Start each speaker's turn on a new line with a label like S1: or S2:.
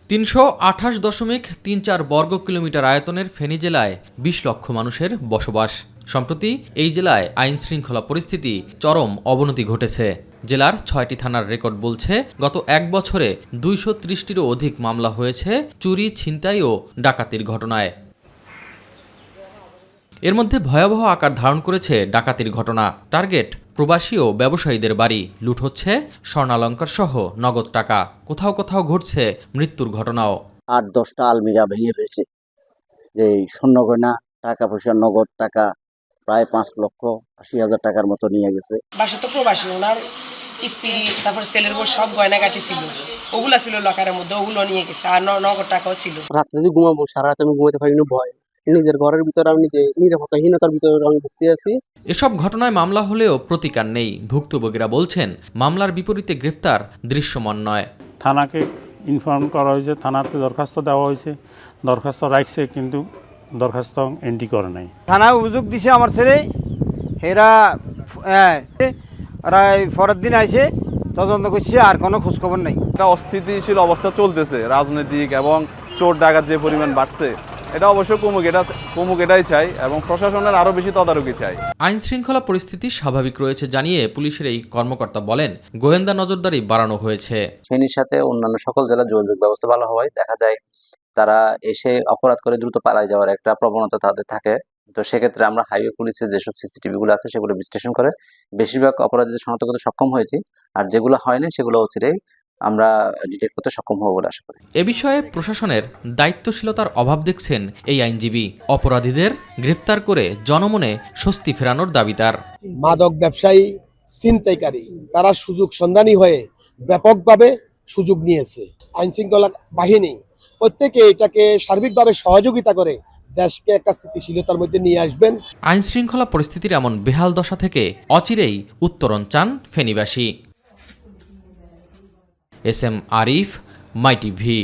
S1: ৩২৮.34 বর্গ কিলোমিটার আয়তনের ফেনী জেলায় ২০ লক্ষ মানুষের বসবাস। সম্প্রতি এই জেলায় আইন শৃঙ্খলা পরিস্থিতি চরম অবনতি ঘটেছে। জেলার ৬টি থানার রেকর্ড বলছে, গত এক বছরে ২৩০টিরও অধিক মামলা হয়েছে চুরি, ছিনতাই ও ডাকাতির ঘটনায়। এর মধ্যে ভয়াবহ আকার ধারণ করেছে ডাকাতির ঘটনা। টার্গেট প্রবাসী ও ব্যবসায়ীদের বাড়ি, লুট হচ্ছে স্বর্ণালঙ্কার সহ নগদ টাকা। কোথাও কোথাও ঘটছে মৃত্যুর ঘটনাও।
S2: ৮-১০টা আলমিরা ভেঙে ফেলছে। যে স্বর্ণ গয়না, টাকা পয়সা, নগদ টাকা প্রায় ৫,৮০,০০০ টাকার মতো নিয়ে গেছে।
S3: বাসা তো প্রবাসী, ওনার স্ত্রী তারপর ছেলের বউ সব গয়নাগাটি ছিল, ওগুলা ছিল লকারের মধ্যে, ওগুলো নিয়ে গেছে। আর নগদ টাকাও ছিল।
S4: রাতে যদি ঘুমাবো, সারা রাত আমি ঘুমাতে পারিনি, ভয়। নিজের ঘরের ভিতরে আমি নিরাপত্তাহীনতার ভিতরে আমি ভুগতে আছি।
S1: এসব ঘটনায় মামলা হলেও প্রতিকার নেই। ভুক্তভোগীরা বলছেন, মামলার বিপরীতে গ্রেফতার দৃশ্যমান নয়।
S5: থানাকে ইনফর্ম করা হয়েছে, থানাতে দরখাস্ত দেওয়া হয়েছে, দরখাস্ত রাখছে, কিন্তু দরখাস্ত এন্ট্রি করে নাই।
S6: থানায় অভিযোগ দিছে আমার ছেলে, এরা পরের দিন আইসে তদন্ত করছে, আর কোনো খোঁজখবর নাই।
S7: একটা অস্থিতিশীল অবস্থা চলতেছে, রাজনৈতিক এবং চোর ডাকাত যে পরিমাণ বাড়ছে, এটা অবশ্যই কমুক এটাই চাই, এবং প্রশাসনের আরো বেশি তদারকি চাই।
S1: আইন শৃঙ্খলা পরিস্থিতি স্বাভাবিক রয়েছে জানিয়ে পুলিশের এই কর্মকর্তা বলেন, গোয়েন্দা নজরদারি বাড়ানো হয়েছে।
S2: ফেনীর সাথে অন্যান্য সকল জেলার যোগাযোগ ব্যবস্থা ভালো হওয়ায় দেখা যায় তারা এসে অপরাধ করে দ্রুত পালিয়ে যাওয়ার একটা প্রবণতা তাদের থাকে। তো সেক্ষেত্রে আমরা হাইওয়ে পুলিশের যেসব সিসিটিভি গুলো আছে সেগুলো বিশ্লেষণ করে বেশিরভাগ অপরাধীদের শনাক্ত করতে সক্ষম হয়েছি, আর যেগুলো হয়নি সেগুলো অচিরেই আমরা ডিটেক্ট করতে সক্ষম হবো বলে আশা করি।
S1: এ বিষয়ে প্রশাসনের দায়িত্বশীলতার অভাব দেখছেন এই আইনজীবী। অপরাধীদের গ্রেফতার করে জনমনে স্বস্তি ফেরানোর দাবি তার।
S8: মাদক ব্যবসায়ী, ছিনতাইকারী তারা সুযোগ সন্ধানী হয়ে ব্যাপকভাবে সুযোগ নিয়েছে। আইন শৃঙ্খলা বাহিনী প্রত্যেকে এটাকে সার্বিকভাবে সহযোগিতা করে দেশকে একটা স্থিতিশীলতার মধ্যে নিয়ে আসবেন।
S1: আইন শৃঙ্খলা পরিস্থিতির এমন বেহাল দশা থেকে অচিরেই উত্তরণ চান ফেনীবাসী। এস এম আরিফ, মাই টিভি।